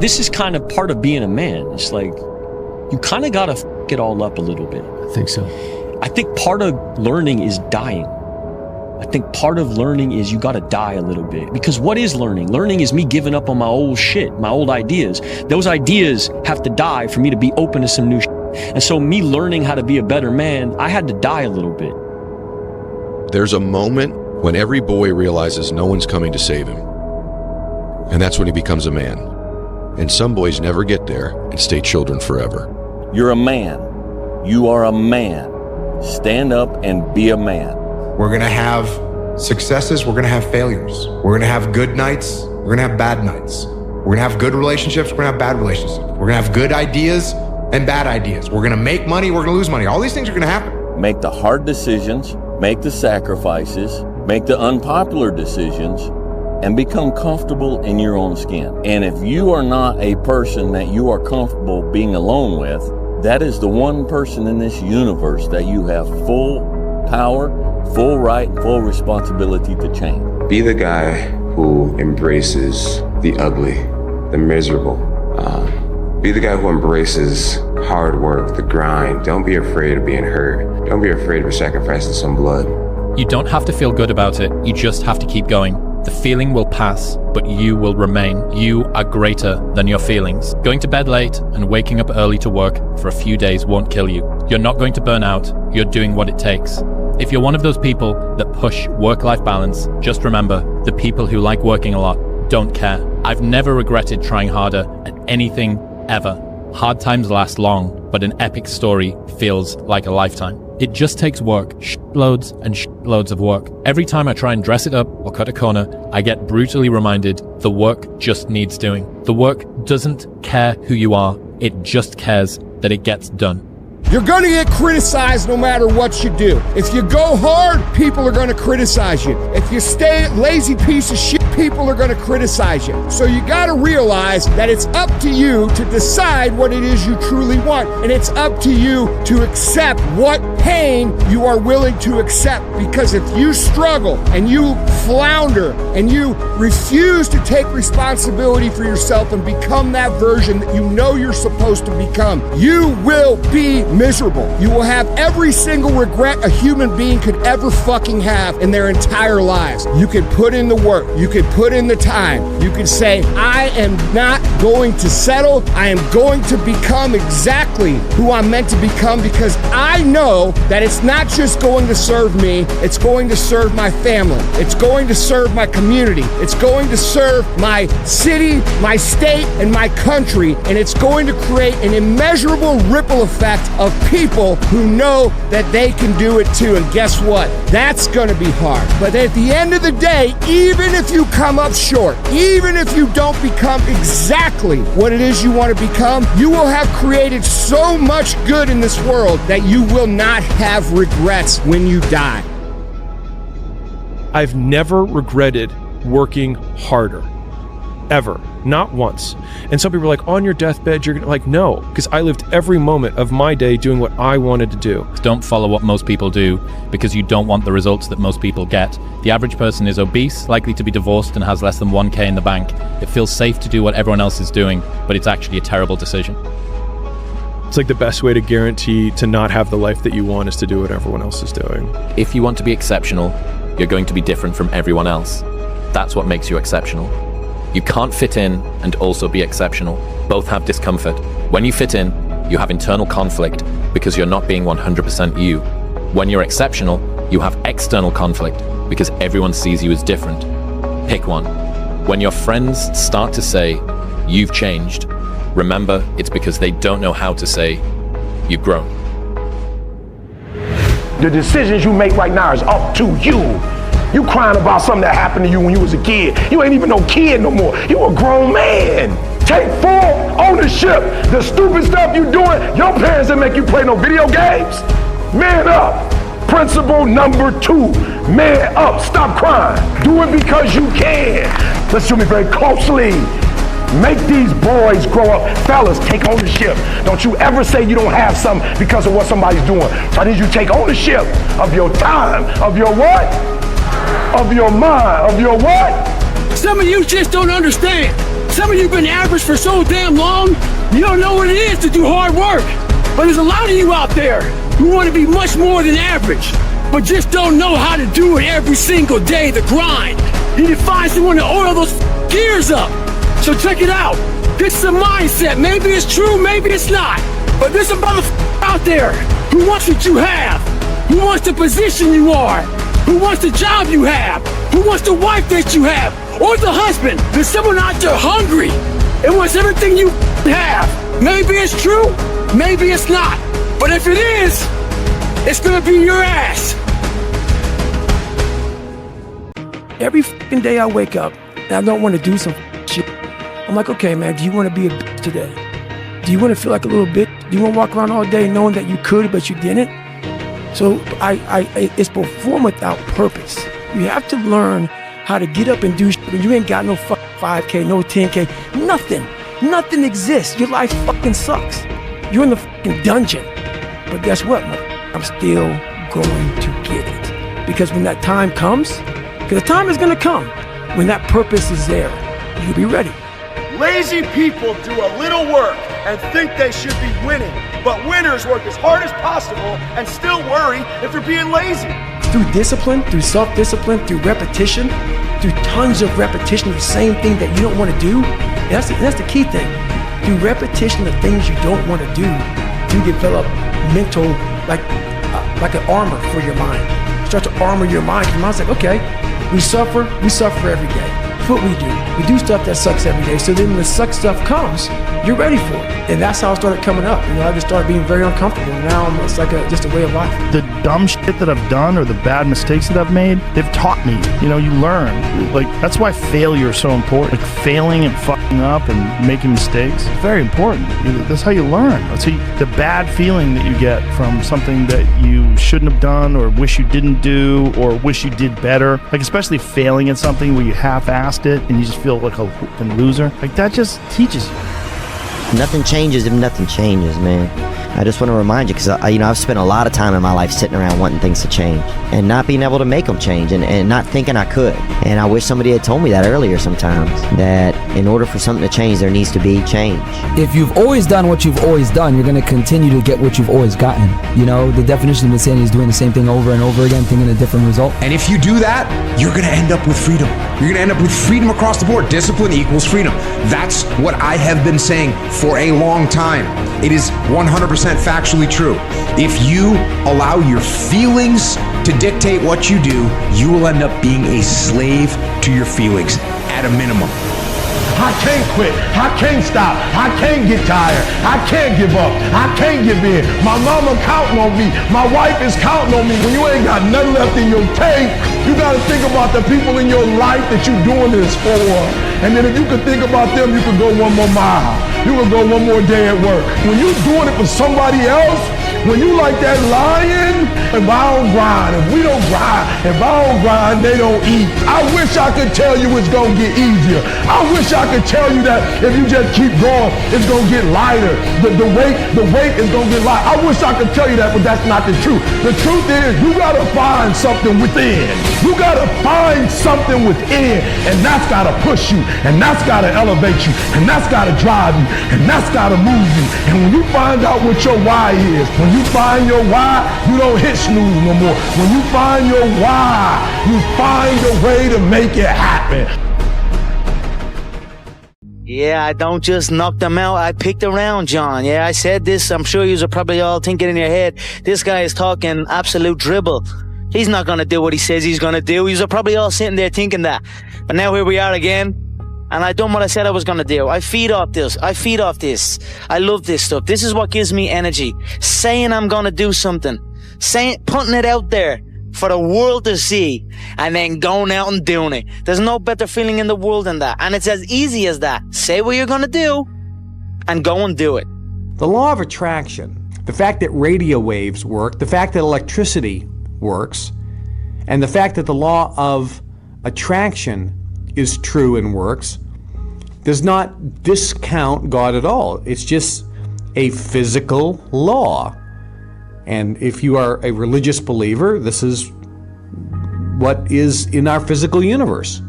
this is kind of part of being a man. It's like, you kind of got to f it all up a little bit. I think so. I think part of learning is dying. I think part of learning is you got to die a little bit. Because what is learning? Learning is me giving up on my old shit, my old ideas. Those ideas have to die for me to be open to some new shit. And so me learning how to be a better man, I had to die a little bit. There's a moment when every boy realizes no one's coming to save him. And that's when he becomes a man. And some boys never get there and stay children forever. You're a man. You are a man. Stand up and be a man. We're gonna have successes, we're gonna have failures. We're gonna have good nights, we're gonna have bad nights. We're gonna have good relationships, we're gonna have bad relationships. We're gonna have good ideas and bad ideas. We're gonna make money, we're gonna lose money. All these things are gonna happen. Make the hard decisions, make the sacrifices, make the unpopular decisions, and become comfortable in your own skin. And if you are not a person that you are comfortable being alone with, that is the one person in this universe that you have full power, full right, and full responsibility to change. Be the guy who embraces the ugly, the miserable. Be the guy who embraces hard work, the grind. Don't be afraid of being hurt. Don't be afraid of sacrificing some blood. You don't have to feel good about it. You just have to keep going. The feeling will pass, but you will remain. You are greater than your feelings. Going to bed late and waking up early to work for a few days won't kill you. You're not going to burn out. You're doing what it takes. If you're one of those people that push work-life balance, just remember, the people who like working a lot don't care. I've never regretted trying harder at anything ever. Hard times last long, but an epic story feels like a lifetime. It just takes work, loads and loads of work. Every time I try and dress it up or cut a corner, I get brutally reminded the work just needs doing. The work doesn't care who you are, it just cares that it gets done. You're gonna get criticized no matter what you do. If you go hard, people are gonna criticize you. If you stay a lazy piece of shit, people are gonna criticize you. So you gotta realize that it's up to you to decide what it is you truly want. And it's up to you to accept what pain you are willing to accept. Because if you struggle and you flounder and you refuse to take responsibility for yourself and become that version that you know you're supposed to become, you will be miserable. You will have every single regret a human being could ever fucking have in their entire lives. You could put in the work. You could put in the time. You could say, I am not going to settle. I am going to become exactly who I'm meant to become, because I know that it's not just going to serve me, it's going to serve my family. It's going to serve my community. It's going to serve my city, my state, and my country. And it's going to create an immeasurable ripple effect of people who know that they can do it too. And guess what? That's gonna be hard. But at the end of the day, even if you come up short, even if you don't become exactly what it is you want to become, you will have created so much good in this world that you will not have regrets when you die. I've never regretted working harder. Ever. Not once. And some people are like, on your deathbed, you're gonna, like, no, because I lived every moment of my day doing what I wanted to do. Don't follow what most people do, because you don't want the results that most people get. The average person is obese, likely to be divorced, and has less than 1K in the bank. It feels safe to do what everyone else is doing, but it's actually a terrible decision. It's like the best way to guarantee to not have the life that you want is to do what everyone else is doing. If you want to be exceptional, you're going to be different from everyone else. That's what makes you exceptional. You can't fit in and also be exceptional. Both have discomfort. When you fit in, you have internal conflict because you're not being 100% you. When you're exceptional, you have external conflict because everyone sees you as different. Pick one. When your friends start to say, you've changed, remember it's because they don't know how to say, you've grown. The decisions you make right now is up to you. You crying about something that happened to you when you was a kid. You ain't even no kid no more. You a grown man. Take full ownership. The stupid stuff you doing, your parents didn't make you play no video games. Man up. Principle number 2, man up. Stop crying. Do it because you can. Listen to me very closely. Make these boys grow up. Fellas, take ownership. Don't you ever say you don't have something because of what somebody's doing. So I need you to take ownership of your time, of your what? Of your mind, of your what? Some of you just don't understand. Some of you been average for so damn long, you don't know what it is to do hard work. But there's a lot of you out there who want to be much more than average, but just don't know how to do it every single day, the grind. You need to find someone to oil those gears up. So check it out. This is a mindset. Maybe it's true, maybe it's not. But there's a motherfucker out there who wants what you have, who wants the position you are, who wants the job you have, who wants the wife that you have, or the husband. There's someone out there hungry and wants everything you have. Maybe it's true, maybe it's not. But if it is, it's gonna be your ass. Every fucking day I wake up and I don't want to do some shit. I'm like, okay, man, do you want to be a bitch today? Do you want to feel like a little bitch? Do you want to walk around all day knowing that you could, but you didn't? So it's perform without purpose. You have to learn how to get up and do shit when you ain't got no fucking 5K, no 10K, nothing. Nothing exists. Your life fucking sucks. You're in the fucking dungeon. But guess what, I'm still going to get it. Because when that time comes, because the time is going to come, when that purpose is there, you'll be ready. Lazy people do a little work and think they should be winning, but winners work as hard as possible and still worry if they're being lazy. Through discipline, through self-discipline, through repetition, through tons of repetition of the same thing that you don't want to do, and that's the key thing. Through repetition of things you don't want to do, you develop mental, like an armor for your mind. Start to armor your mind. Your mind's like, okay, we suffer every day. That's what we do. We do stuff that sucks every day. So then when the suck stuff comes, you're ready for it. And that's how it started coming up. I just started being very uncomfortable. And now it's like just a way of life. The dumb shit that I've done or the bad mistakes that I've made, they've taught me. You learn. Like, that's why failure is so important. Like, failing and fucking up and making mistakes, it's very important. That's how you learn. That's how the bad feeling that you get from something that you shouldn't have done or wish you didn't do or wish you did better. Like, especially failing at something where you half-assed it and you just feel like a fucking loser. Like, that just teaches you. Nothing changes if nothing changes, man. I just want to remind you, because I've spent a lot of time in my life sitting around wanting things to change and not being able to make them change and not thinking I could. And I wish somebody had told me that earlier sometimes, that in order for something to change, there needs to be change. If you've always done what you've always done, you're going to continue to get what you've always gotten. The definition of insanity is doing the same thing over and over again, thinking a different result. And if you do that, you're going to end up with freedom. You're going to end up with freedom across the board. Discipline equals freedom. That's what I have been saying for a long time. It is 100% factually true. If you allow your feelings to dictate what you do, you will end up being a slave to your feelings at a minimum. I can't quit. I can't stop. I can't get tired. I can't give up. I can't give in. My mama counting on me. My wife is counting on me. When you ain't got nothing left in your tank, you got to think about the people in your life that you're doing this for. And then if you could think about them, you could go one more mile. You could go one more day at work. When you're doing it for somebody else, when you like that lion, if I don't grind, if we don't grind, if I don't grind, they don't eat. I wish I could tell you it's gonna get easier. I wish I could tell you that if you just keep going, it's gonna get lighter. The weight is gonna get light. I wish I could tell you that, but that's not the truth. The truth is, you gotta find something within. You gotta find something within, and that's gotta push you, and that's gotta elevate you, and that's gotta drive you, and that's gotta move you. And when you find out what your why is, when you find your why, you don't hit snooze no more. When you find your why, you find a way to make it happen. Yeah, I don't just knock them out. I picked around, John. Yeah, I said this. I'm sure you're probably all thinking in your head, this guy is talking absolute dribble. He's not going to do what he says he's going to do. You're probably all sitting there thinking that. But now here we are again. And I done what I said I was going to do. I feed off this. I love this stuff. This is what gives me energy. Saying I'm going to do something. Putting it out there for the world to see. And then going out and doing it. There's no better feeling in the world than that. And it's as easy as that. Say what you're going to do and go and do it. The law of attraction, the fact that radio waves work, the fact that electricity works, and the fact that the law of attraction is true and works, does not discount God at all. It's just a physical law. And if you are a religious believer, this is what is in our physical universe.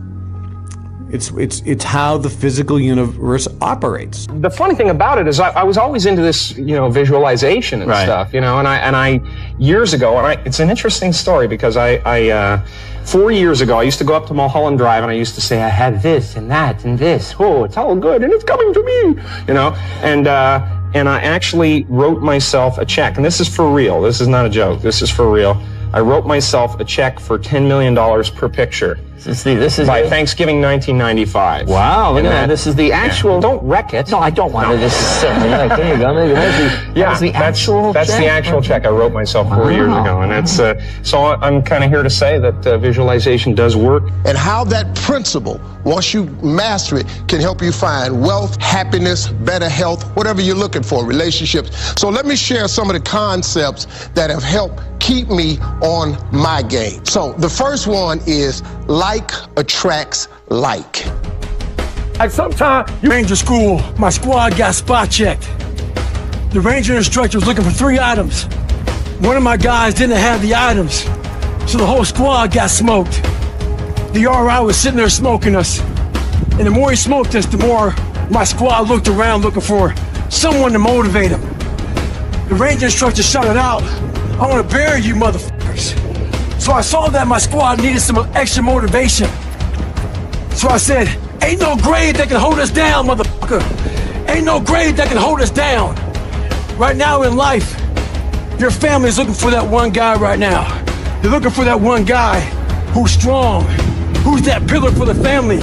It's how the physical universe operates. The funny thing about it is I was always into this, visualization and stuff, and I years ago, it's an interesting story because I 4 years ago, I used to go up to Mulholland Drive and I used to say, I had this and that and this. Oh, it's all good and it's coming to me, and I actually wrote myself a check, and this is for real. This is not a joke. This is for real. I wrote myself a check for $10 million per picture. This is by Thanksgiving 1995. Wow, look at that. This is the actual. Yeah. Don't wreck it. No, I don't want it. This is silly. Like, there you go. That's the actual That's check? the actual check I wrote myself 4 years ago. And that's, so I'm kind of here to say that visualization does work. And how that principle, once you master it, can help you find wealth, happiness, better health, whatever you're looking for, relationships. So let me share some of the concepts that have helped keep me on my game. So the first one is like attracts like. At some time, Ranger school, my squad got spot checked. The Ranger instructor was looking for 3 items. One of my guys didn't have the items, so the whole squad got smoked. The RI was sitting there smoking us, and the more he smoked us, the more my squad looked around looking for someone to motivate him. The Ranger instructor shouted out, I want to bury you motherfuckers. So I saw that my squad needed some extra motivation. So I said, ain't no grave that can hold us down, motherfucker. Ain't no grave that can hold us down. Right now in life, your family's looking for that one guy right now. They're looking for that one guy who's strong, who's that pillar for the family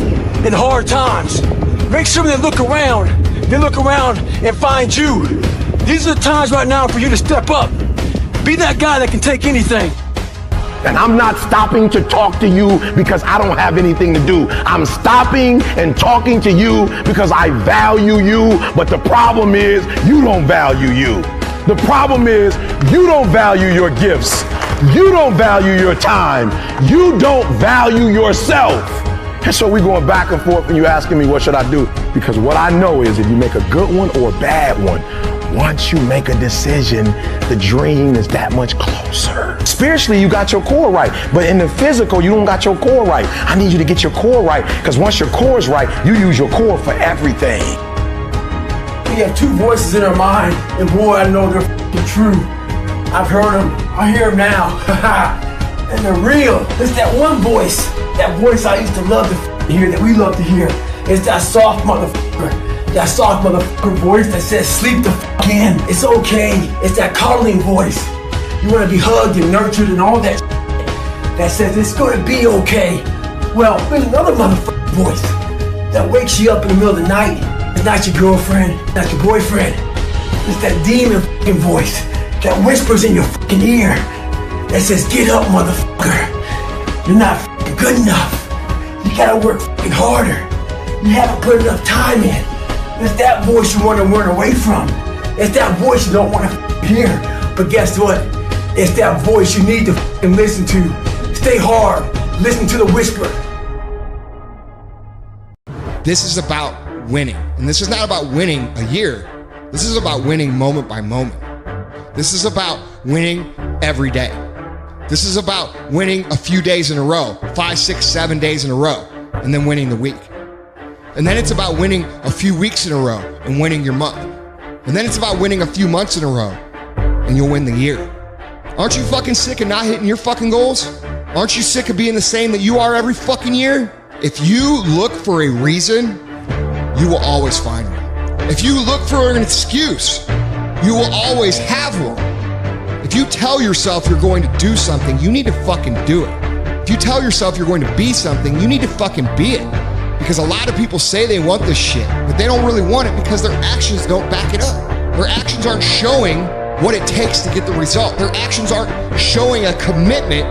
in hard times. Make sure they look around and find you. These are the times right now for you to step up. Be that guy that can take anything. And I'm not stopping to talk to you because I don't have anything to do. I'm stopping and talking to you because I value you, but the problem is you don't value you. The problem is you don't value your gifts. You don't value your time. You don't value yourself. And so we're going back and forth and you asking me what should I do? Because what I know is if you make a good one or a bad one, once you make a decision, the dream is that much closer. Spiritually, you got your core right, but in the physical, you don't got your core right. I need you to get your core right, because once your core is right, you use your core for everything. We have 2 voices in our mind, and boy, I know they're f***ing true. I've heard them, I hear them now, and they're real. It's that one voice I used to love to hear, that we love to hear. It's that soft motherfucker. That soft motherfucker voice that says, sleep the f*** in. It's okay. It's that coddling voice. You want to be hugged and nurtured and all that that says it's going to be okay. Well, there's another motherfucking voice that wakes you up in the middle of the night. It's not your girlfriend, not your boyfriend. It's that demon fucking voice that whispers in your fucking ear that says, get up, motherfucker. You're not fucking good enough. You gotta work fucking harder. You haven't put enough time in. It's that voice you want to run away from. It's that voice you don't want to hear. But guess what? It's that voice you need to listen to. Stay hard. Listen to the whisper. This is about winning. And this is not about winning a year. This is about winning moment by moment. This is about winning every day. This is about winning a few days in a row, 5, 6, 7 days in a row, and then winning the week. And then it's about winning a few weeks in a row and winning your month. And then it's about winning a few months in a row and you'll win the year. Aren't you fucking sick of not hitting your fucking goals? Aren't you sick of being the same that you are every fucking year? If you look for a reason, you will always find one. If you look for an excuse, you will always have one. If you tell yourself you're going to do something, you need to fucking do it. If you tell yourself you're going to be something, you need to fucking be it. Because a lot of people say they want this shit, but they don't really want it because their actions don't back it up. Their actions aren't showing what it takes to get the result. Their actions aren't showing a commitment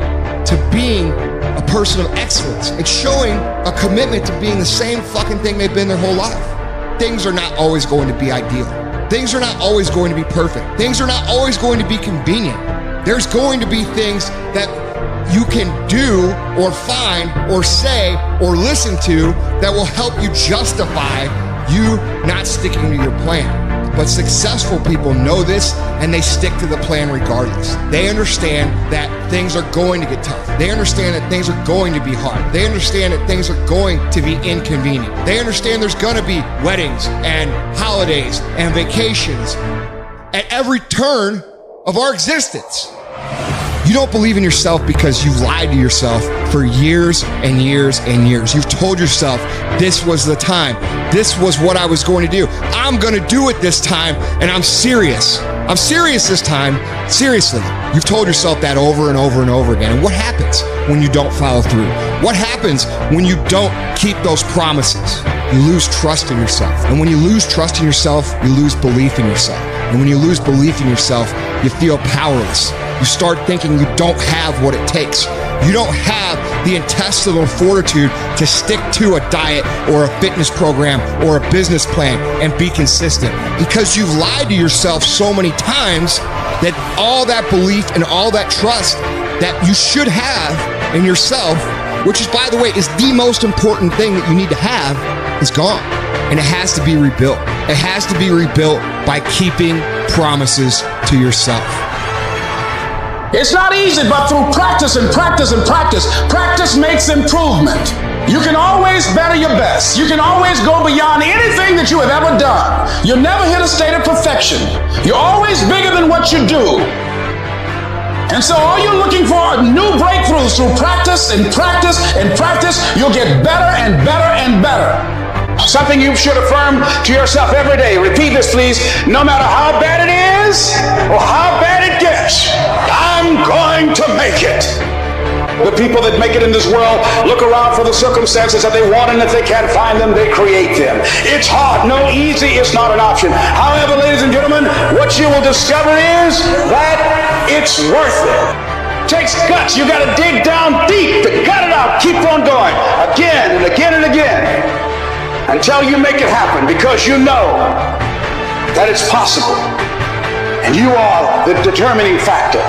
to being a person of excellence. It's showing a commitment to being the same fucking thing they've been their whole life. Things are not always going to be ideal. Things are not always going to be perfect. Things are not always going to be convenient. There's going to be things that you can do or find or say or listen to that will help you justify you not sticking to your plan. But successful people know this, and they stick to the plan regardless. They understand that things are going to get tough. They understand that things are going to be hard. They understand that things are going to be inconvenient. They understand there's going to be weddings and holidays and vacations at every turn of our existence. You don't believe in yourself because you've lied to yourself for years and years and years. You've told yourself this was the time. This was what I was going to do. I'm going to do it this time, and I'm serious. I'm serious this time. Seriously. You've told yourself that over and over and over again. And what happens when you don't follow through? What happens when you don't keep those promises? You lose trust in yourself. And when you lose trust in yourself, you lose belief in yourself. And when you lose belief in yourself, you feel powerless. You start thinking you don't have what it takes. You don't have the intestinal fortitude to stick to a diet or a fitness program or a business plan and be consistent because you've lied to yourself so many times that all that belief and all that trust that you should have in yourself, which is, by the way, is the most important thing that you need to have, is gone. And it has to be rebuilt. It has to be rebuilt by keeping promises to yourself. It's not easy, but through practice and practice and practice, practice makes improvement. You can always better your best. You can always go beyond anything that you have ever done. You'll never hit a state of perfection. You're always bigger than what you do. And so all you're looking for are new breakthroughs through practice and practice and practice. You'll get better and better and better. Something you should affirm to yourself every day. Repeat this, please. No matter how bad it is or how bad it gets, I'm going to make it. The people that make it in this world look around for the circumstances that they want, and if they can't find them, they create them. It's hard. No, easy is not an option. However, ladies and gentlemen, what you will discover is that it's worth it. Takes guts. You got to dig down deep to gut it out. Keep on going again and again and again until you make it happen, because you know that it's possible and you are the determining factor.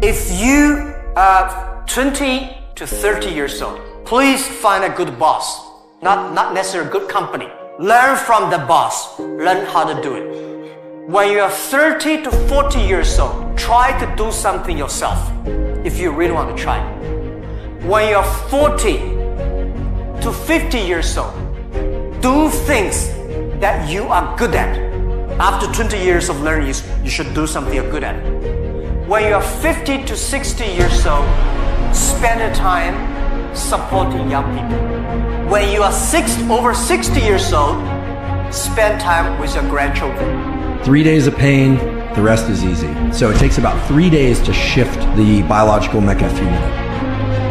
If you are 20 to 30 years old, please find a good boss, not necessarily a good company. Learn from the boss. Learn how to do it. When you are 30 to 40 years old, try to do something yourself if you really want to try. When you are 40 to 50 years old, do things that you are good at. After 20 years of learning, you should do something you're good at. When you are 50 to 60 years old, spend your time supporting young people. When you are over 60 years old, spend time with your grandchildren. 3 days of pain, the rest is easy. So it takes about 3 days to shift the biological mechanism.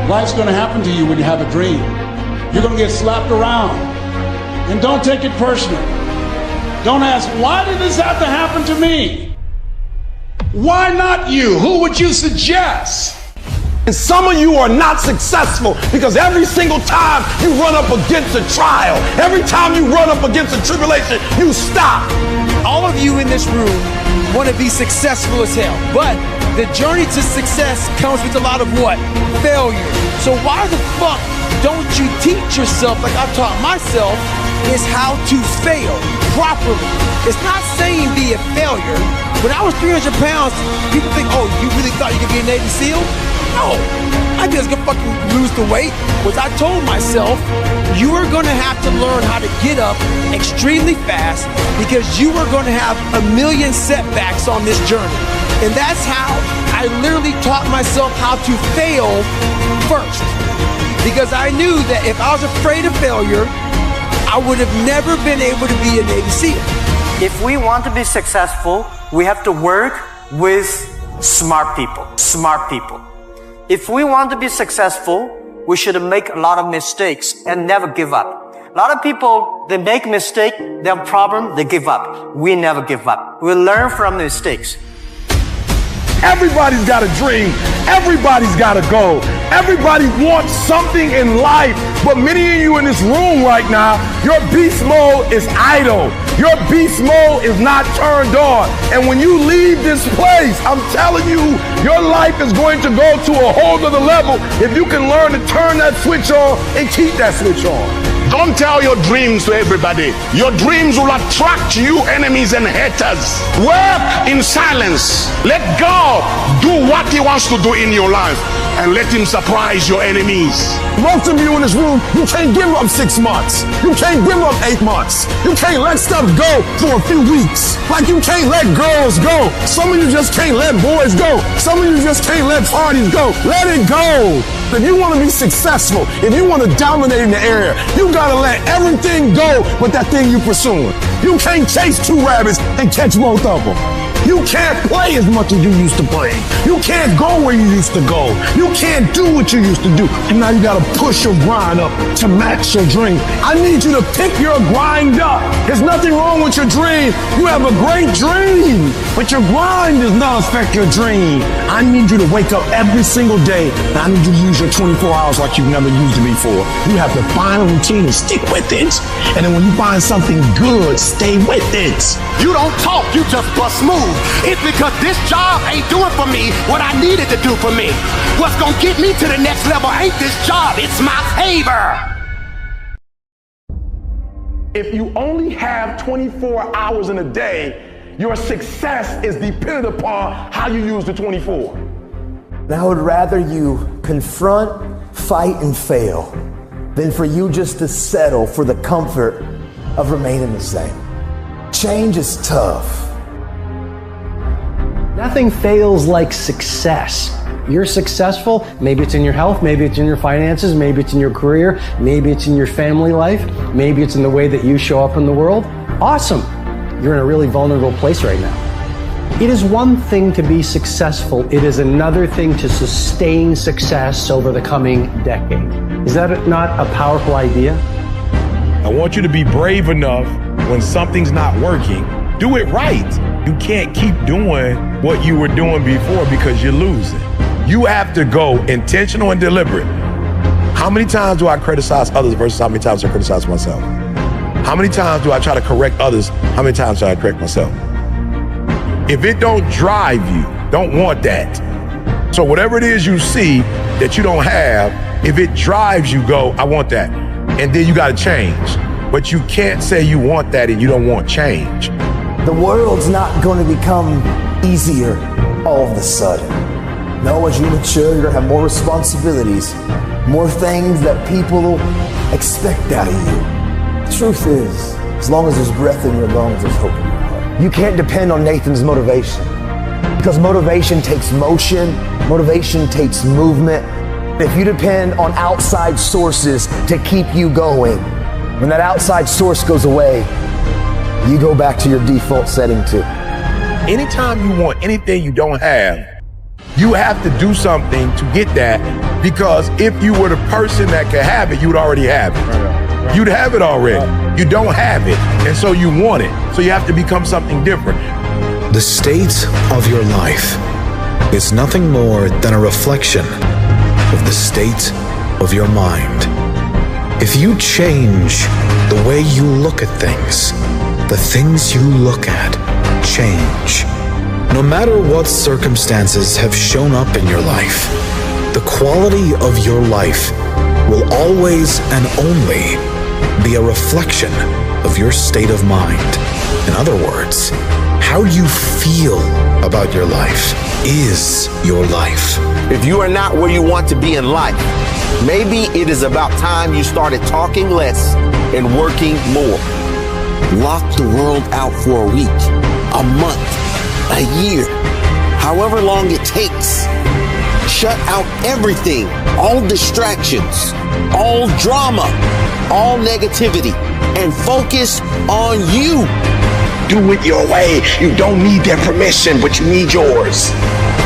Life's going to happen to you when you have a dream. You're going to get slapped around. And don't take it personal. Don't ask, why did this have to happen to me? Why not you? Who would you suggest? And some of you are not successful because every single time you run up against a trial, every time you run up against a tribulation, you stop. All of you in this room want to be successful as hell, but the journey to success comes with a lot of what? Failure. So why the fuck don't you teach yourself, like I've taught myself, is how to fail properly? It's not saying be a failure. When I was 300 pounds, people think, oh, you really thought you could be a Navy SEAL? No, I just gonna fucking lose the weight. Was I told myself, you are gonna have to learn how to get up extremely fast because you are gonna have a million setbacks on this journey. And that's how I literally taught myself how to fail first. Because I knew that if I was afraid of failure, I would have never been able to be a Navy SEAL. If we want to be successful, we have to work with smart people. Smart people. If we want to be successful, we should make a lot of mistakes and never give up. A lot of people, they make mistake, they have problem, they give up. We never give up. We learn from mistakes. Everybody's got a dream. Everybody's got a goal. Everybody wants something in life. But many of you in this room right now, your beast mode is idle. Your beast mode is not turned on. And when you leave this place, I'm telling you, your life is going to go to a whole other level if you can learn to turn that switch on and keep that switch on. Don't tell your dreams to everybody. Your dreams will attract you enemies and haters. Work in silence. Let God do what he wants to do in your life, and let him surprise your enemies. Most of you in this room, you can't give up 6 months. You can't give up 8 months. You can't let stuff go for a few weeks. Like you can't let girls go. Some of you just can't let boys go. Some of you just can't let parties go. Let it go. If you want to be successful, if you want to dominate in the area, you got to let everything go but that thing you're pursuing. You can't chase 2 rabbits and catch both of them. You can't play as much as you used to play. You can't go where you used to go. You can't do what you used to do. And now you got to push your grind up to match your dream. I need you to pick your grind up. There's nothing wrong with your dream. You have a great dream, but your grind does not affect your dream. I need you to wake up every single day, and I need you to use your 24 hours like you've never used it before. You have to find a routine and stick with it. And then when you find something good, stay with it. You don't talk, you just bust move. It's because this job ain't doing for me what I needed to do for me. What's gonna get me to the next level ain't this job, it's my favor. If you only have 24 hours in a day, your success is dependent upon how you use the 24. And I would rather you confront, fight, and fail than for you just to settle for the comfort of remaining the same. Change is tough. Nothing fails like success. You're successful, maybe it's in your health, maybe it's in your finances, maybe it's in your career, maybe it's in your family life, maybe it's in the way that you show up in the world. Awesome. You're in a really vulnerable place right now. It is one thing to be successful. It is another thing to sustain success over the coming decade. Is that not a powerful idea? I want you to be brave enough when something's not working. Do it right. You can't keep doing what you were doing before because you're losing. You have to go intentional and deliberate. How many times do I criticize others versus how many times I criticize myself? How many times do I try to correct others? How many times do I correct myself? If it don't drive you, don't want that. So whatever it is you see that you don't have, if it drives you, go, I want that. And then you got to change. But you can't say you want that and you don't want change. The world's not going to become easier all of a sudden. No, as you mature, you're going to have more responsibilities, more things that people expect out of you. The truth is, as long as there's breath in your lungs, there's hope in your heart. You can't depend on Nathan's motivation, because motivation takes motion, motivation takes movement. If you depend on outside sources to keep you going, when that outside source goes away, you go back to your default setting too. Anytime you want anything you don't have, you have to do something to get that, because if you were the person that could have it, you would already have it. You'd have it already. You don't have it, and so you want it. So you have to become something different. The state of your life is nothing more than a reflection of the state of your mind. If you change the way you look at things, the things you look at change. No matter what circumstances have shown up in your life, the quality of your life will always and only be a reflection of your state of mind. In other words, how you feel about your life is your life. If you are not where you want to be in life, maybe it is about time you started talking less and working more. Lock the world out for a week, a month, a year, however long it takes. Shut out everything, all distractions, all drama, all negativity, and focus on you. Do it your way. You don't need their permission, but you need yours.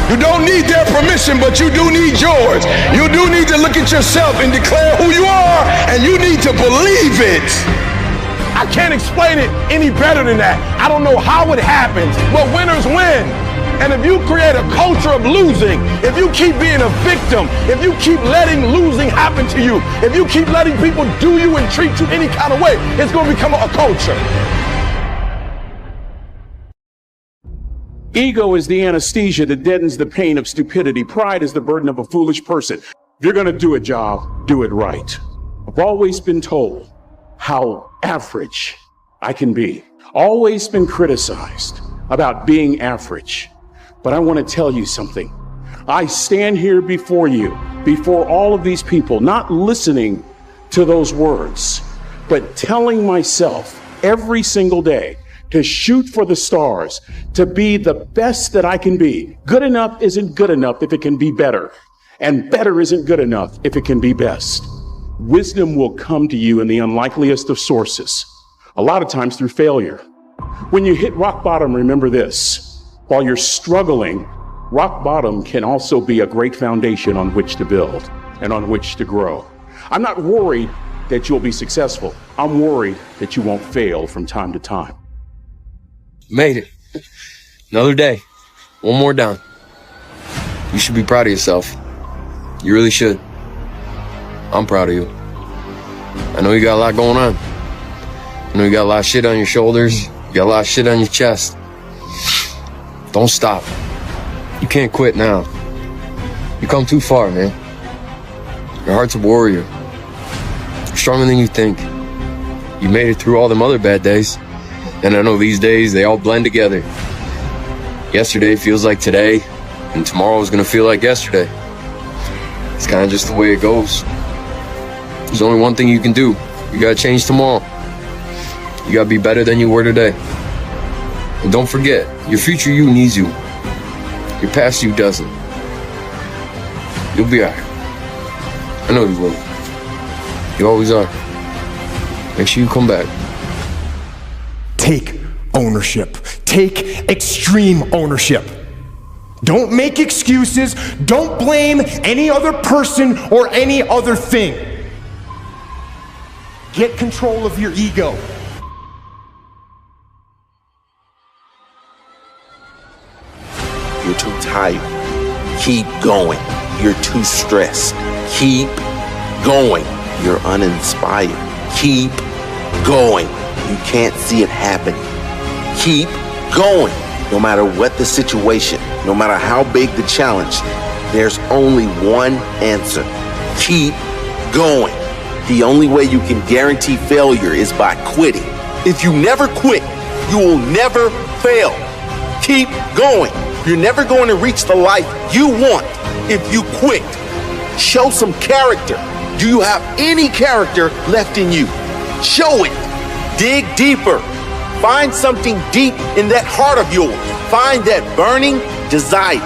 You don't need their permission, but you do need yours. You do need to look at yourself and declare who you are, and you need to believe it. I can't explain it any better than that. I don't know how it happens, but winners win. And if you create a culture of losing, if you keep being a victim, if you keep letting losing happen to you, if you keep letting people do you and treat you any kind of way, it's going to become a culture. Ego is the anesthesia that deadens the pain of stupidity. Pride is the burden of a foolish person. If you're going to do a job, do it right. I've always been told how average I can be. Always been criticized about being average. But I want to tell you something. I stand here before you, before all of these people, not listening to those words, but telling myself every single day to shoot for the stars, to be the best that I can be. Good enough isn't good enough if it can be better, and better isn't good enough if it can be best. Wisdom will come to you in the unlikeliest of sources, a lot of times through failure. When you hit rock bottom, remember this. While you're struggling, rock bottom can also be a great foundation on which to build and on which to grow. I'm not worried that you'll be successful. I'm worried that you won't fail from time to time. Made it. Another day. One more down. You should be proud of yourself. You really should. I'm proud of you. I know you got a lot going on. I know you got a lot of shit on your shoulders. You got a lot of shit on your chest. Don't stop. You can't quit now. You come too far, man. Your heart's a warrior. You're stronger than you think. You made it through all them other bad days. And I know these days, they all blend together. Yesterday feels like today, and tomorrow is gonna feel like yesterday. It's kind of just the way it goes. There's only one thing you can do. You gotta change tomorrow. You gotta be better than you were today. And don't forget, your future you needs you. Your past you doesn't. You'll be alright. I know you will. You always are. Make sure you come back. Take ownership. Take extreme ownership. Don't make excuses. Don't blame any other person or any other thing. Get control of your ego. You're too tired. Keep going. You're too stressed. Keep going. You're uninspired. Keep going. You can't see it happening. Keep going. No matter what the situation, no matter how big the challenge, there's only one answer. Keep going. The only way you can guarantee failure is by quitting. If you never quit, you will never fail. Keep going. You're never going to reach the life you want if you quit. Show some character. Do you have any character left in you? Show it. Dig deeper. Find something deep in that heart of yours. Find that burning desire.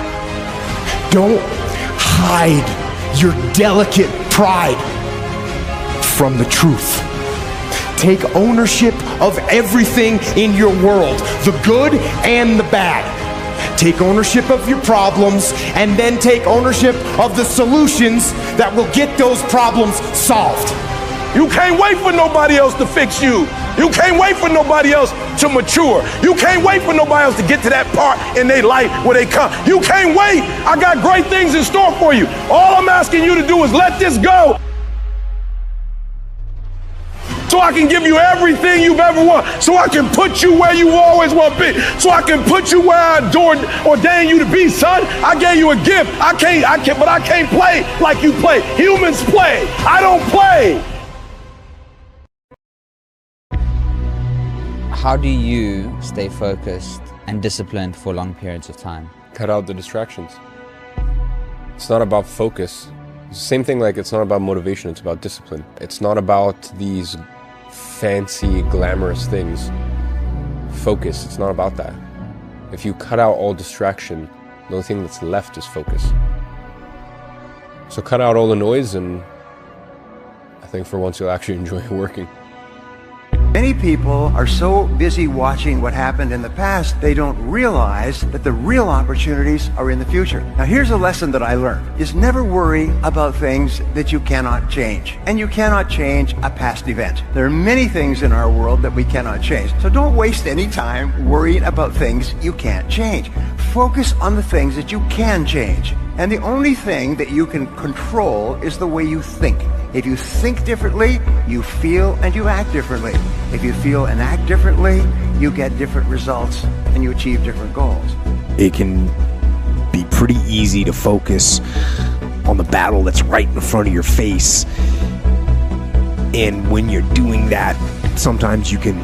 Don't hide your delicate pride from the truth. Take ownership of everything in your world, the good and the bad. Take ownership of your problems and then take ownership of the solutions that will get those problems solved. You can't wait for nobody else to fix you. You can't wait for nobody else to mature. You can't wait for nobody else to get to that part in their life where they come. You can't wait. I got great things in store for you. All I'm asking you to do is let this go, so I can give you everything you've ever wanted, so I can put you where you always want to be, so I can put you where I ordain you to be, son. I gave you a gift. I can't play like you play. Humans play. I don't play. How do you stay focused and disciplined for long periods of time? Cut out the distractions. It's not about focus. It's the same thing, like it's not about motivation, it's about discipline. It's not about these fancy, glamorous things. Focus, it's not about that. If you cut out all distraction, the only thing that's left is focus. So cut out all the noise, and I think for once you'll actually enjoy working. Many people are so busy watching what happened in the past, they don't realize that the real opportunities are in the future. Now here's a lesson that I learned, is never worry about things that you cannot change. And you cannot change a past event. There are many things in our world that we cannot change. So don't waste any time worrying about things you can't change. Focus on the things that you can change. And the only thing that you can control is the way you think. If you think differently, you feel and you act differently. If you feel and act differently, you get different results and you achieve different goals. It can be pretty easy to focus on the battle that's right in front of your face And when you're doing that, sometimes you can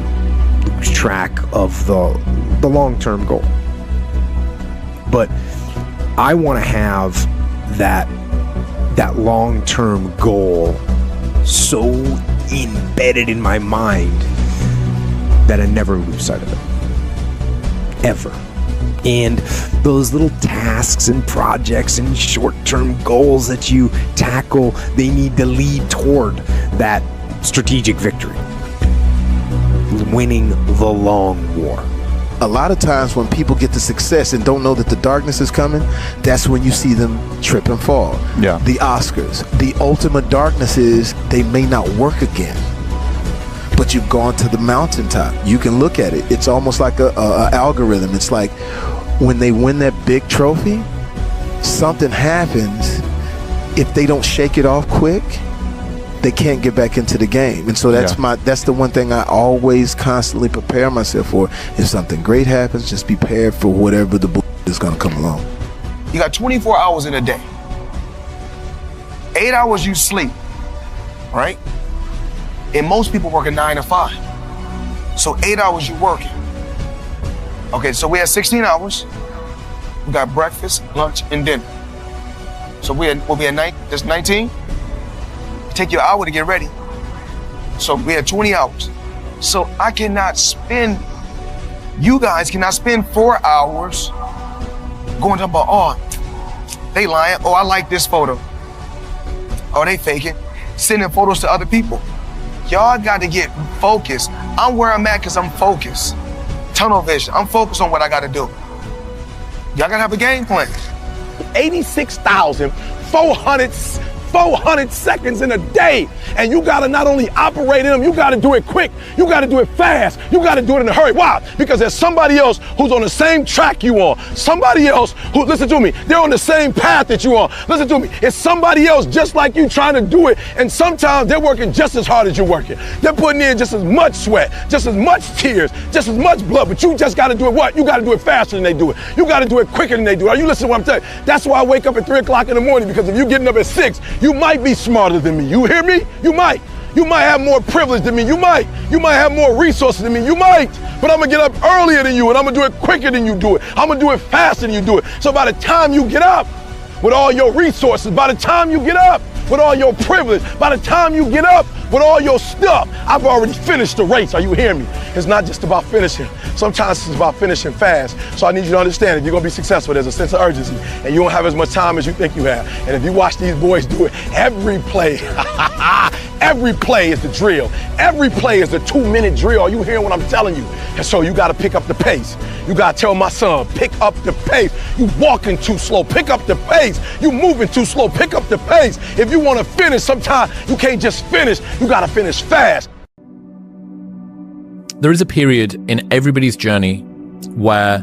lose track of the long-term goal. But I want to have that long-term goal so embedded in my mind that I never lose sight of it. Ever. And those little tasks and projects and short-term goals that you tackle, they need to lead toward that strategic victory. Winning the long war. A lot of times when people get to success and don't know that the darkness is coming, that's when you see them trip and fall. Yeah. The Oscars. The ultimate darkness is they may not work again. But you've gone to the mountaintop. You can look at it. It's almost like a algorithm. It's like when they win that big trophy, something happens. If they don't shake it off quick, they can't get back into the game. And so that's the one thing I always constantly prepare myself for. If something great happens, just be prepared for whatever the is going to come along. You got 24 hours in a day. 8 hours you sleep, right? And most people work a 9 to 5. So 8 hours you working. Okay, so we have 16 hours. We got breakfast, lunch, and dinner. So we'll be at night. That's 19. Take your hour to get ready. So we had 20 hours. So I cannot spend, you guys cannot spend 4 hours going to about, oh, they lying. Oh, I like this photo. Oh, they faking. Sending photos to other people. Y'all got to get focused. I'm where I'm at because I'm focused. Tunnel vision. I'm focused on what I got to do. Y'all got to have a game plan. 86,400 seconds in a day. And you gotta not only operate in them, you gotta do it quick. You gotta do it fast. You gotta do it in a hurry. Why? Because there's somebody else who's on the same track you on. Somebody else who, listen to me, they're on the same path that you on. Listen to me, it's somebody else just like you trying to do it. And sometimes they're working just as hard as you're working. They're putting in just as much sweat, just as much tears, just as much blood, but you just gotta do it what? You gotta do it faster than they do it. You gotta do it quicker than they do it. Are you listening to what I'm telling you? That's why I wake up at 3 o'clock in the morning, because if you're getting up at 6, you might be smarter than me. You hear me? You might. You might have more privilege than me. You might. You might have more resources than me. You might. But I'm gonna get up earlier than you, and I'm gonna do it quicker than you do it. I'm gonna do it faster than you do it. So by the time you get up with all your resources, by the time you get up with all your privilege, by the time you get up with all your stuff, I've already finished the race. Are you hearing me? It's not just about finishing. Sometimes it's about finishing fast. So I need you to understand, if you're gonna be successful, there's a sense of urgency, and you don't have as much time as you think you have. And if you watch these boys do it, every play, every play is the drill. Every play is the 2-minute drill. Are you hearing what I'm telling you? And so you gotta pick up the pace. You gotta tell my son, pick up the pace. You walking too slow, pick up the pace. You moving too slow, pick up the pace. If you wanna finish, sometimes you can't just finish, you gotta finish fast. There is a period in everybody's journey where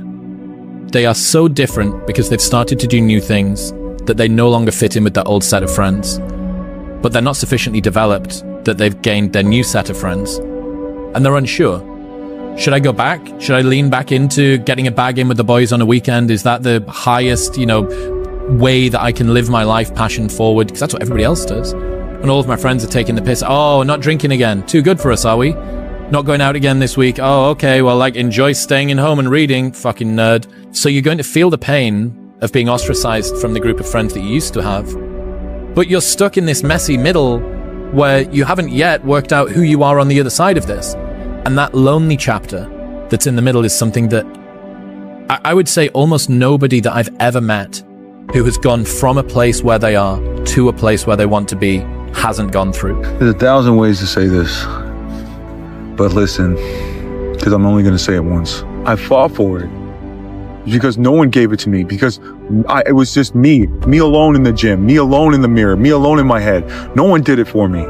they are so different because they've started to do new things that they no longer fit in with their old set of friends. But they're not sufficiently developed that they've gained their new set of friends. And they're unsure. Should I go back? Should I lean back into getting a bag in with the boys on a weekend? Is that the highest, way that I can live my life passion forward? Because that's what everybody else does. And all of my friends are taking the piss. Oh, not drinking again. Too good for us, are we? Not going out again this week. Oh, okay. Well, enjoy staying in home and reading. Fucking nerd. So you're going to feel the pain of being ostracized from the group of friends that you used to have. But you're stuck in this messy middle where you haven't yet worked out who you are on the other side of this. And that lonely chapter that's in the middle is something that I would say almost nobody that I've ever met who has gone from a place where they are to a place where they want to be hasn't gone through. There's 1,000 ways to say this, but listen, because I'm only going to say it once. I fought for it because no one gave it to me, because it was just me alone in the gym, me alone in the mirror, me alone in my head. No one did it for me.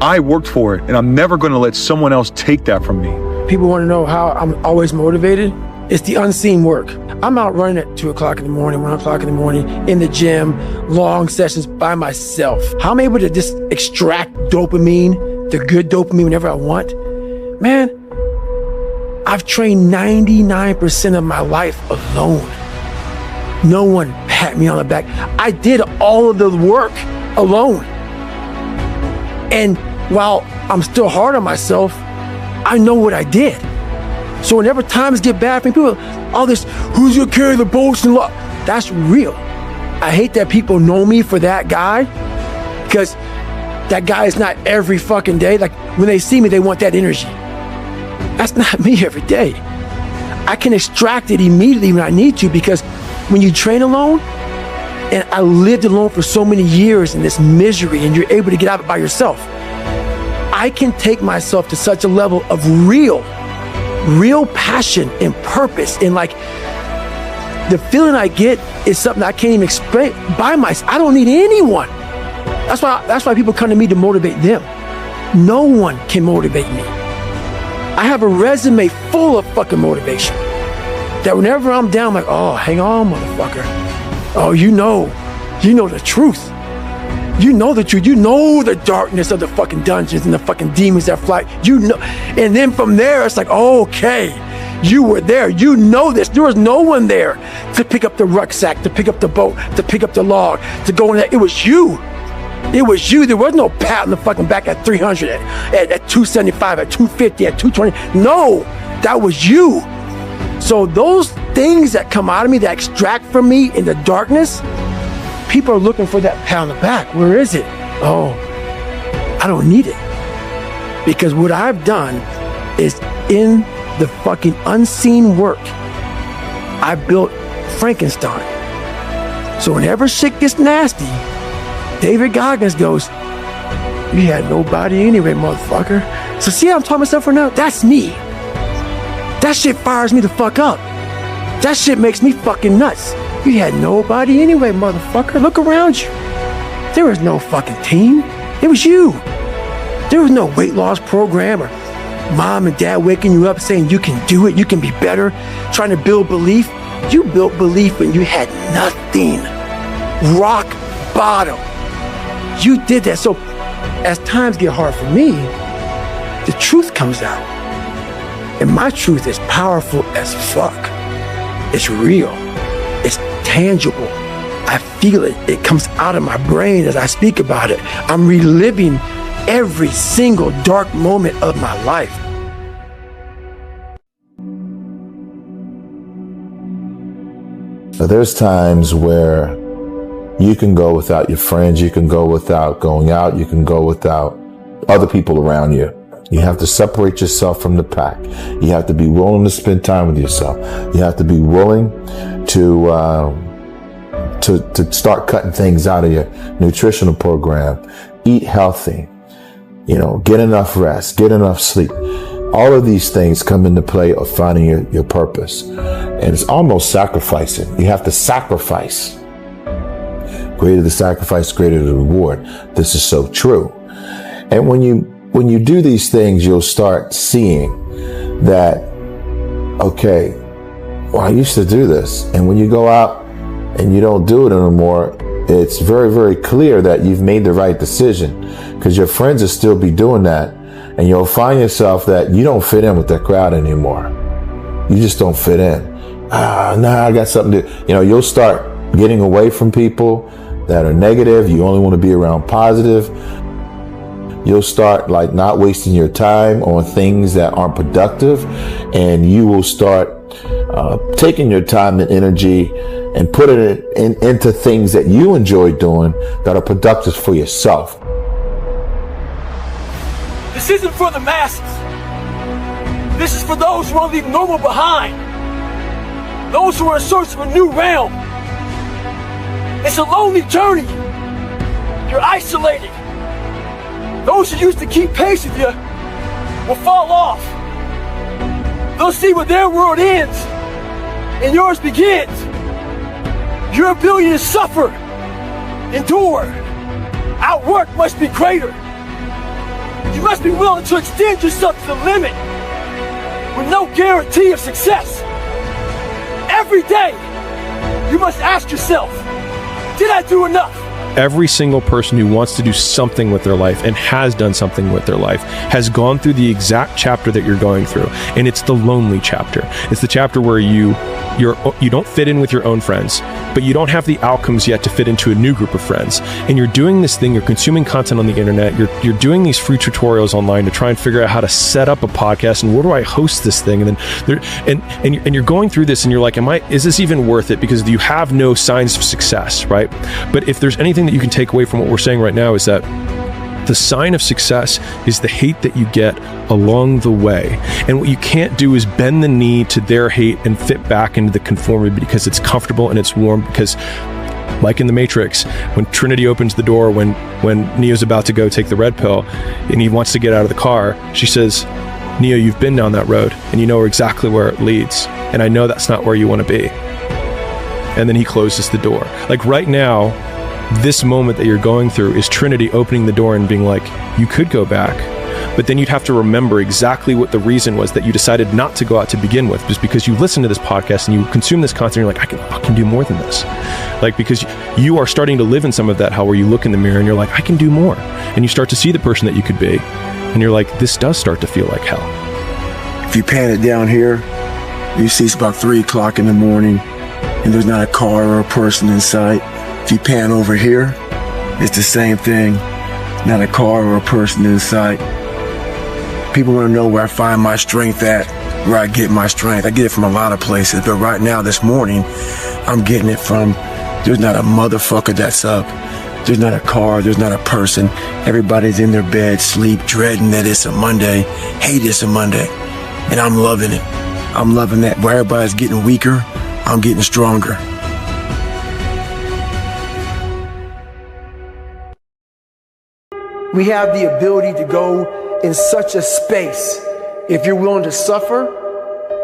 I worked for it, and I'm never going to let someone else take that from me. People want to know how I'm always motivated. It's the unseen work. I'm out running at 2 o'clock in the morning, 1 o'clock in the morning, in the gym, long sessions by myself. How I'm able to just extract dopamine, the good dopamine whenever I want. Man, I've trained 99% of my life alone. No one pat me on the back. I did all of the work alone. And while I'm still hard on myself, I know what I did. So whenever times get bad for me, people, all this, who's gonna carry the boats and love? That's real. I hate that people know me for that guy, because that guy is not every fucking day. Like when they see me, they want that energy. That's not me every day. I can extract it immediately when I need to, because when you train alone, and I lived alone for so many years in this misery, and you're able to get out of it by yourself, I can take myself to such a level of real passion and purpose, and like the feeling I get is something I can't even explain by myself. I don't need anyone. That's why people come to me to motivate them. No one can motivate me. I have a resume full of fucking motivation that whenever I'm down, I'm like, oh, hang on, motherfucker. Oh, you know the truth. You know the truth. You know the darkness of the fucking dungeons and the fucking demons that fly. You know, and then from there, it's like, oh, okay, you were there. You know this. There was no one there to pick up the rucksack, to pick up the boat, to pick up the log, to go in there. It was you. It was you. There was no pat on the fucking back at 300, at 275, at 250, at 220. No, that was you. So those things that come out of me, that extract from me in the darkness, people are looking for that pat on the back. Where is it? Oh, I don't need it. Because what I've done is in the fucking unseen work, I built Frankenstein. So whenever shit gets nasty, David Goggins goes, you had nobody anyway, motherfucker. So see how I'm talking myself for now? That's me. That shit fires me the fuck up. That shit makes me fucking nuts. You had nobody anyway, motherfucker. Look around you. There was no fucking team. It was you. There was no weight loss program or mom and dad waking you up saying you can do it, you can be better, trying to build belief. You built belief when you had nothing. Rock bottom. You did that. So as times get hard for me, the truth comes out. And my truth is powerful as fuck. It's real. It's tangible. I feel it. It comes out of my brain as I speak about it. I'm reliving every single dark moment of my life. So there's times where you can go without your friends, you can go without going out, you can go without other people around you. You have to separate yourself from the pack. You have to be willing to spend time with yourself. You have to be willing to start cutting things out of your nutritional program. Eat healthy. Get enough rest, get enough sleep. All of these things come into play of finding your purpose. And it's almost sacrificing. You have to sacrifice. Greater the sacrifice, greater the reward. This is so true. And when you do these things, you'll start seeing that, okay, well, I used to do this. And when you go out and you don't do it anymore, it's very, very clear that you've made the right decision, because your friends will still be doing that. And you'll find yourself that you don't fit in with that crowd anymore. You just don't fit in. I got something to, you'll start getting away from people that are negative. You only want to be around positive. You'll start not wasting your time on things that aren't productive, and you will start taking your time and energy and putting it into things that you enjoy doing that are productive for yourself. This isn't for the masses. This is for those who want to leave normal behind. Those who are in search of a new realm. It's a lonely journey. You're isolated. Those who used to keep pace with you will fall off. They'll see where their world ends and yours begins. Your ability to suffer, endure, outwork must be greater. You must be willing to extend yourself to the limit with no guarantee of success. Every day, you must ask yourself, did I do enough? Every single person who wants to do something with their life and has done something with their life has gone through the exact chapter that you're going through. And it's the lonely chapter. It's the chapter where you don't fit in with your own friends. but you don't have the outcomes yet to fit into a new group of friends. And you're doing this thing, you're consuming content on the internet, you're doing these free tutorials online to try and figure out how to set up a podcast and where do I host this thing? And then you're going through this and you're like, is this even worth it? Because you have no signs of success, right? But if there's anything that you can take away from what we're saying right now, is that the sign of success is the hate that you get along the way. And what you can't do is bend the knee to their hate and fit back into the conformity because it's comfortable and it's warm. Because like in the Matrix, when Trinity opens the door, when Neo's about to go take the red pill and he wants to get out of the car, she says, Neo, you've been down that road and you know exactly where it leads. And I know that's not where you want to be. And then he closes the door. Like right now, this moment that you're going through is Trinity opening the door and being like, you could go back, but then you'd have to remember exactly what the reason was that you decided not to go out to begin with, just because you listen to this podcast and you consume this content and you're like, I can fucking do more than this. Like, because you are starting to live in some of that hell where you look in the mirror and you're like, I can do more. And you start to see the person that you could be. And you're like, this does start to feel like hell. If you pan it down here, you see it's about 3 o'clock in the morning and there's not a car or a person in sight. If you pan over here, it's the same thing. Not a car or a person in sight. People want to know where I find my strength at, where I get my strength. I get it from a lot of places, but right now, this morning, I'm getting it from, there's not a motherfucker that's up. There's not a car, there's not a person. Everybody's in their bed, sleep, dreading that it's a Monday, hate it's a Monday. And I'm loving it. I'm loving that. Where everybody's getting weaker, I'm getting stronger. We have the ability to go in such a space if you're willing to suffer,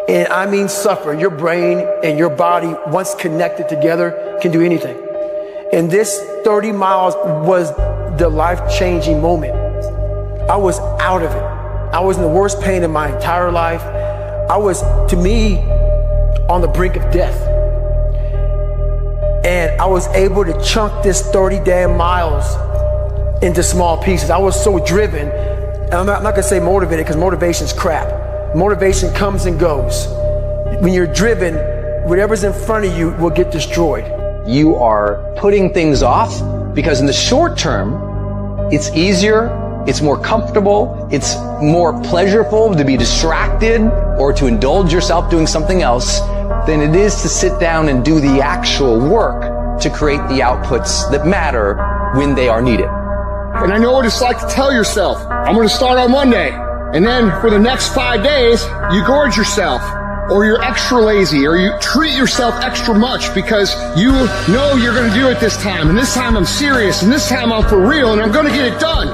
and I mean suffer. Your brain and your body, once connected together, can do anything. And this 30 miles was the life-changing moment. I was out of it. I was in the worst pain in my entire life. I was, to me, on the brink of death. And I was able to chunk this 30 damn miles into small pieces. I was so driven, and I'm not gonna say motivated because motivation's crap. Motivation comes and goes. When you're driven, whatever's in front of you will get destroyed. You are putting things off because in the short term, it's easier, it's more comfortable, it's more pleasurable to be distracted or to indulge yourself doing something else than it is to sit down and do the actual work to create the outputs that matter when they are needed. And I know what it's like to tell yourself, I'm going to start on Monday. And then for the next 5 days, you gorge yourself, or you're extra lazy, or you treat yourself extra much because you know you're going to do it this time. And this time I'm serious, and this time I'm for real, and I'm going to get it done.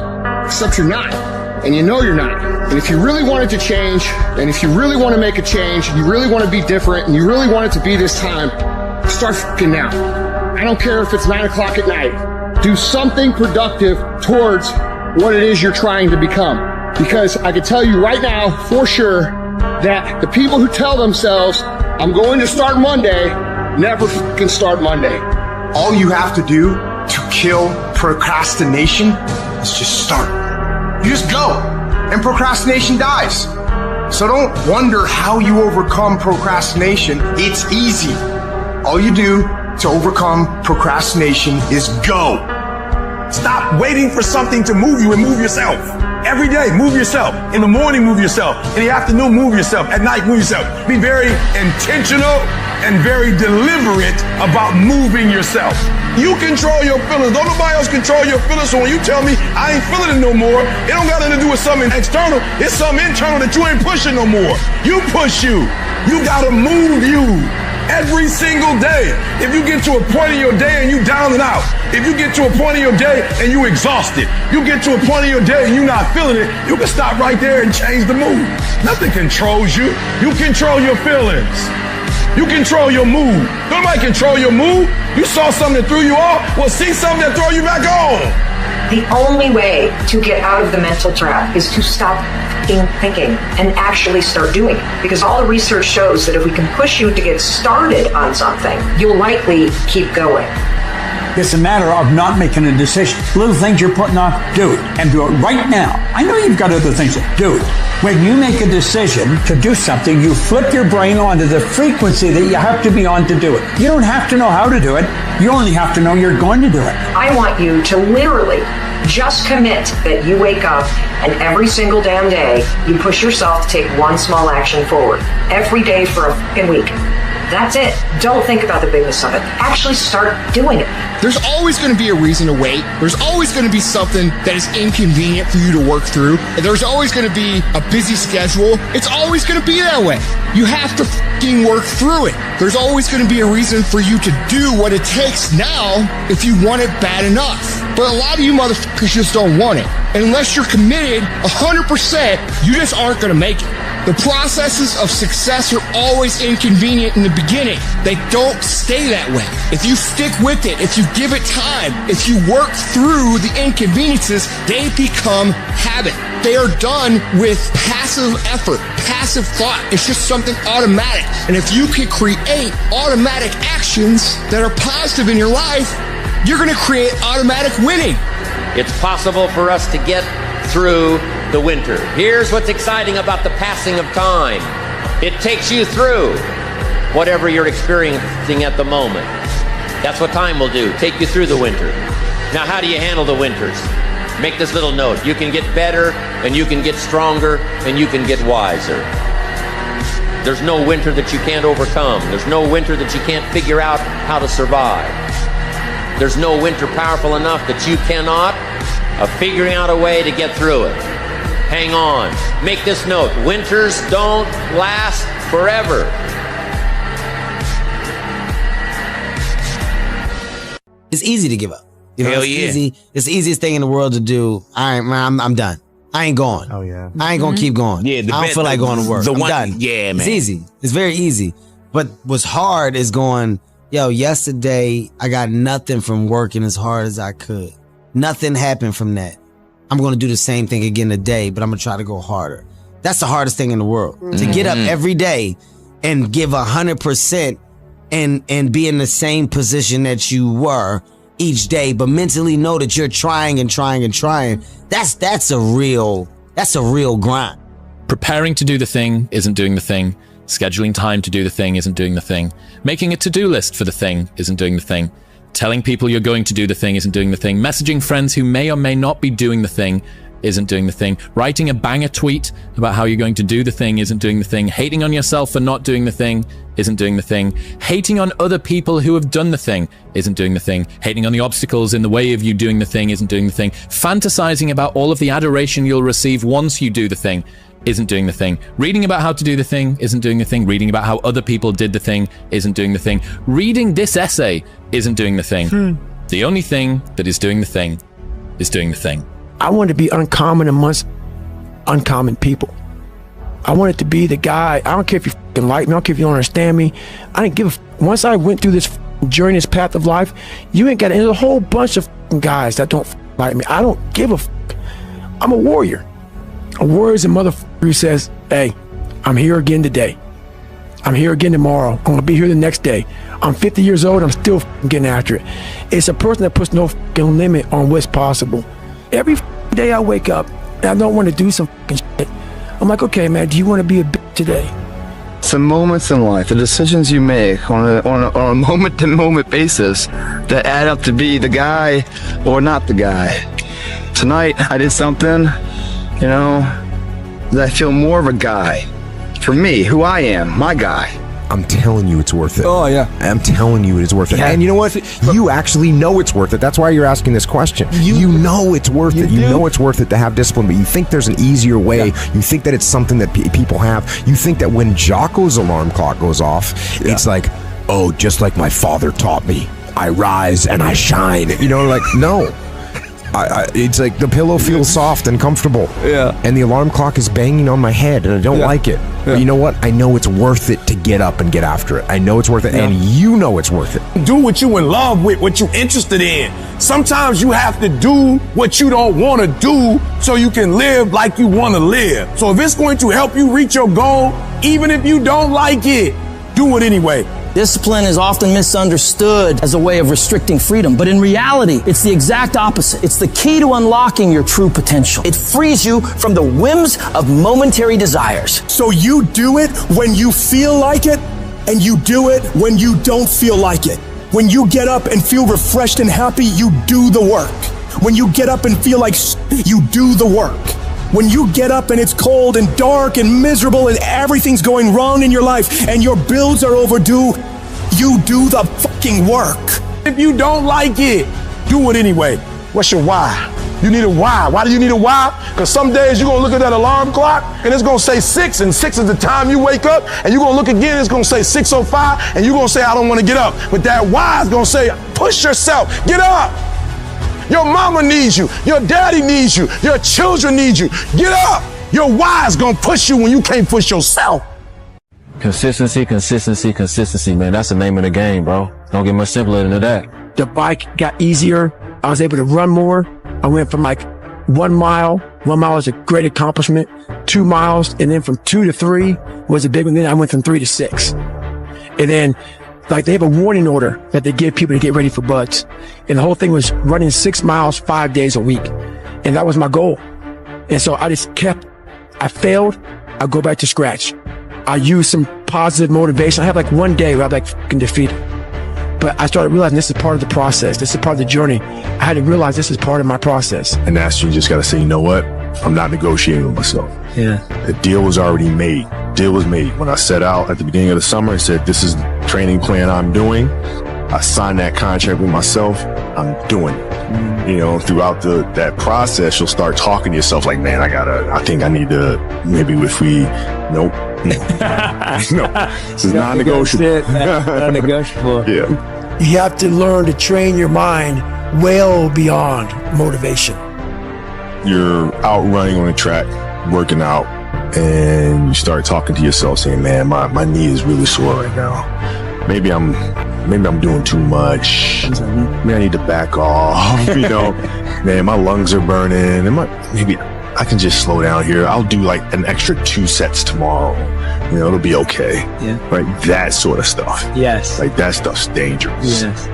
Except you're not. And you know you're not. And if you really want it to change, and if you really want to make a change, and you really want to be different, and you really want it to be this time, start fucking now. I don't care if it's 9 o'clock at night. Do something productive towards what it is you're trying to become. Because I can tell you right now, for sure, that the people who tell themselves, I'm going to start Monday, never fucking start Monday. All you have to do to kill procrastination is just start. You just go, and procrastination dies. So don't wonder how you overcome procrastination. It's easy. All you do to overcome procrastination is go. Stop waiting for something to move you and move yourself. Every day, move yourself. In the morning, move yourself. In the afternoon, move yourself. At night, move yourself. Be very intentional and very deliberate about moving yourself. You control your feelings. Don't nobody else control your feelings. So when you tell me I ain't feeling it no more, it don't got nothing to do with something external. It's something internal that you ain't pushing no more. You push you. You gotta move you. Every single day. If you get to a point in your day and you down and out, if you get to a point in your day and you exhausted, you get to a point in your day and you're not feeling it, you can stop right there and change the mood. Nothing controls you. You control your feelings. You control your mood. Nobody control your mood. You saw something that threw you off, well, see something that throw you back on. The only way to get out of the mental trap is to stop thinking and actually start doing it. Because all the research shows that if we can push you to get started on something, you'll likely keep going. It's a matter of not making a decision. Little things you're putting off, do it. And do it right now. I know you've got other things to do it. When you make a decision to do something, you flip your brain onto the frequency that you have to be on to do it. You don't have to know how to do it. You only have to know you're going to do it. I want you to literally just commit that you wake up and every single damn day you push yourself to take one small action forward. Every day for a fucking week. That's it. Don't think about the bigness of it. Actually start doing it. There's always going to be a reason to wait. There's always going to be something that is inconvenient for you to work through. There's always going to be a busy schedule. It's always going to be that way. You have to fucking work through it. There's always going to be a reason for you to do what it takes now if you want it bad enough. But a lot of you motherfuckers just don't want it. And unless you're committed 100%, you just aren't going to make it. The processes of success are always inconvenient in the beginning. They don't stay that way. If you stick with it, if you give it time, if you work through the inconveniences, they become habit. They are done with passive effort, passive thought. It's just something automatic. And if you can create automatic actions that are positive in your life, you're going to create automatic winning. It's possible for us to get through the winter. Here's what's exciting about the passing of time. It takes you through whatever you're experiencing at the moment. That's what time will do, take you through the winter. Now, how do you handle the winters? Make this little note. You can get better, and you can get stronger, and you can get wiser. There's no winter that you can't overcome. There's no winter that you can't figure out how to survive. There's no winter powerful enough that you cannot figuring out a way to get through it. Hang on. Make this note. Winters don't last forever. It's easy to give up. You know, Hell it's yeah. easy. It's the easiest thing in the world to do. I'm done. I ain't going. Oh yeah. I ain't gonna keep going. Yeah, I don't feel like going to work. I'm done. Yeah, man. It's easy. It's very easy. But what's hard is going, yo, yesterday I got nothing from working as hard as I could. Nothing happened from that. I'm going to do the same thing again today, but I'm going to try to go harder. That's the hardest thing in the world. To get up every day and give 100% and be in the same position that you were each day, but mentally know that you're trying and trying and trying. That's a real grind. Preparing to do the thing isn't doing the thing. Scheduling time to do the thing isn't doing the thing. Making a to-do list for the thing isn't doing the thing. Telling people you're going to do the thing isn't doing the thing. Messaging friends who may or may not be doing the thing isn't doing the thing. Writing a banger tweet about how you're going to do the thing isn't doing the thing. Hating on yourself for not doing the thing isn't doing the thing. Hating on other people who have done the thing isn't doing the thing. Hating on the obstacles in the way of you doing the thing isn't doing the thing. Fantasizing about all of the adoration you'll receive once you do the thing isn't doing the thing. Reading about how to do the thing isn't doing the thing. Reading about how other people did the thing isn't doing the thing. Reading this essay isn't doing the thing. The only thing that is doing the thing is doing the thing. I want to be uncommon amongst uncommon people. I wanted to be the guy. I don't care if you fucking like me. I don't care if you don't understand me. I didn't give a once I went through this journey, this path of life, you ain't got there's a whole bunch of guys that don't like me. I don't give a I'm a warrior. A warrior is a motherfucker who says, hey, I'm here again today. I'm here again tomorrow. I'm gonna be here the next day. I'm 50 years old. I'm still getting after it. It's a person that puts no limit on what's possible. Every day I wake up and I don't want to do some shit. I'm like, okay, man, do you want to be a bitch today? Some moments in life, the decisions you make on a moment-to-moment basis that add up to be the guy or not the guy. Tonight, I did something, that I feel more of a guy. For me, who I am, my guy. I'm telling you it's worth it. Oh, yeah. I'm telling you it's worth it. Yeah. And you know what? You actually know it's worth it. That's why you're asking this question. You know it's worth it. You know it's worth it to have discipline, but you think there's an easier way. Yeah. You think that it's something that people have. You think that when Jocko's alarm clock goes off, it's like, oh, just like my father taught me, I rise and I shine. No. It's like the pillow feels soft and comfortable. Yeah. And the alarm clock is banging on my head and I don't like it. Yeah. But you know what? I know it's worth it to get up and get after it. I know it's worth it, and you know it's worth it. Do what you in love with, what you interested in. Sometimes you have to do what you don't want to do so you can live like you want to live. So if it's going to help you reach your goal, even if you don't like it, do it anyway. Discipline is often misunderstood as a way of restricting freedom, but in reality, it's the exact opposite. It's the key to unlocking your true potential. It frees you from the whims of momentary desires. So you do it when you feel like it, and you do it when you don't feel like it. When you get up and feel refreshed and happy, you do the work. When you get up and feel like you do the work. When you get up and it's cold and dark and miserable and everything's going wrong in your life and your bills are overdue, you do the fucking work. If you don't like it, do it anyway. What's your why? You need a why. Why do you need a why? Because some days you're going to look at that alarm clock and it's going to say 6, and 6 is the time you wake up, and you're going to look again, it's going to say 6:05, and you're going to say, I don't want to get up. But that why is going to say, push yourself, get up. Your mama needs you. Your daddy needs you. Your children need you. Get up. Your why is going to push you when you can't push yourself. Consistency, consistency, consistency, man. That's the name of the game, bro. Don't get much simpler than that. The bike got easier. I was able to run more. I went from like 1 mile. 1 mile is a great accomplishment. 2 miles. And then from 2 to 3 was a big one. Then I went from 3 to 6. And then like they have a warning order that they give people to get ready for buds. And the whole thing was running 6 miles 5 days a week. And that was my goal. And so I just I failed. I go back to scratch. I use some positive motivation. I have like one day where I'm like fucking defeated. But I started realizing this is part of the process. This is part of the journey. I had to realize this is part of my process. And that's, you just got to say, you know what? I'm not negotiating with myself. Yeah. The deal was already made. Deal was made. When I set out at the beginning of the summer, I said, this is the training plan I'm doing. I signed that contract with myself. I'm doing it. You know, throughout that process, you'll start talking to yourself like, man, I think I need to, maybe if we, nope. No, this is non-negotiable. Non-negotiable. Yeah. You have to learn to train your mind well beyond motivation. You're out running on a track, working out, and you start talking to yourself saying, man, my knee is really sore right now. Maybe I'm doing too much. Maybe I need to back off. You know, man, my lungs are burning. Maybe I can just slow down here. I'll do like an extra 2 sets tomorrow. You know, it'll be okay. Yeah. Right? That sort of stuff. Yes. Like that stuff's dangerous. Yes.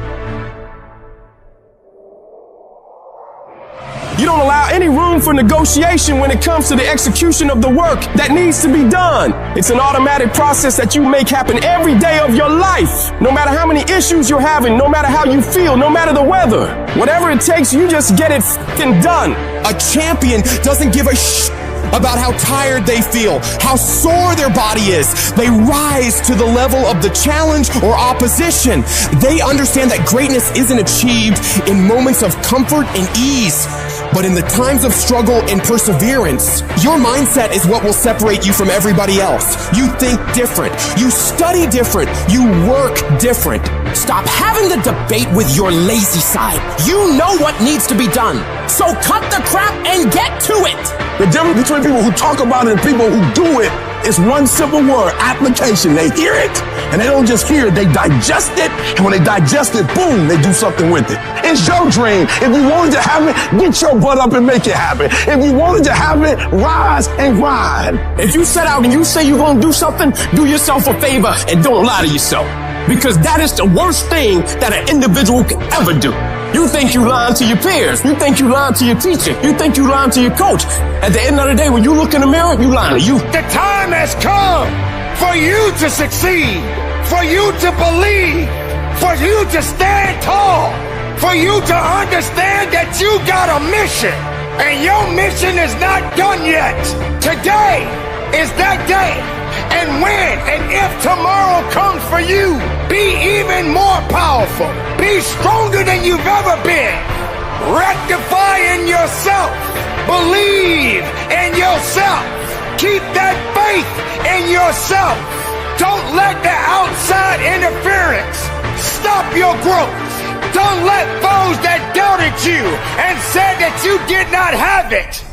You don't allow any room for negotiation when it comes to the execution of the work that needs to be done. It's an automatic process that you make happen every day of your life. No matter how many issues you're having, no matter how you feel, no matter the weather. Whatever it takes, you just get it f***ing done. A champion doesn't give a about how tired they feel, how sore their body is. They rise to the level of the challenge or opposition. They understand that greatness isn't achieved in moments of comfort and ease, but in the times of struggle and perseverance. Your mindset is what will separate you from everybody else. You think different. You study different. You work different. Stop having the debate with your lazy side. You know what needs to be done. So cut the crap and get to it. The difference between people who talk about it and people who do it is one simple word: application. They hear it, and they don't just hear it, they digest it, and when they digest it, boom, they do something with it. It's your dream. If you wanted to have it, get your butt up and make it happen. If you wanted to have it, rise and grind. If you set out and you say you're gonna do something, do yourself a favor and don't lie to yourself. Because that is the worst thing that an individual can ever do. You think you lying to your peers. You think you lying to your teacher. You think you lying to your coach. At the end of the day, when you look in the mirror, you lying to you. The time has come for you to succeed, for you to believe, for you to stand tall, for you to understand that you got a mission, and your mission is not done yet. Today is that day. And when and if tomorrow comes for you, be even more powerful. Be stronger than you've ever been. Rectify in yourself. Believe in yourself. Keep that faith in yourself. Don't let the outside interference stop your growth. Don't let those that doubted you and said that you did not have it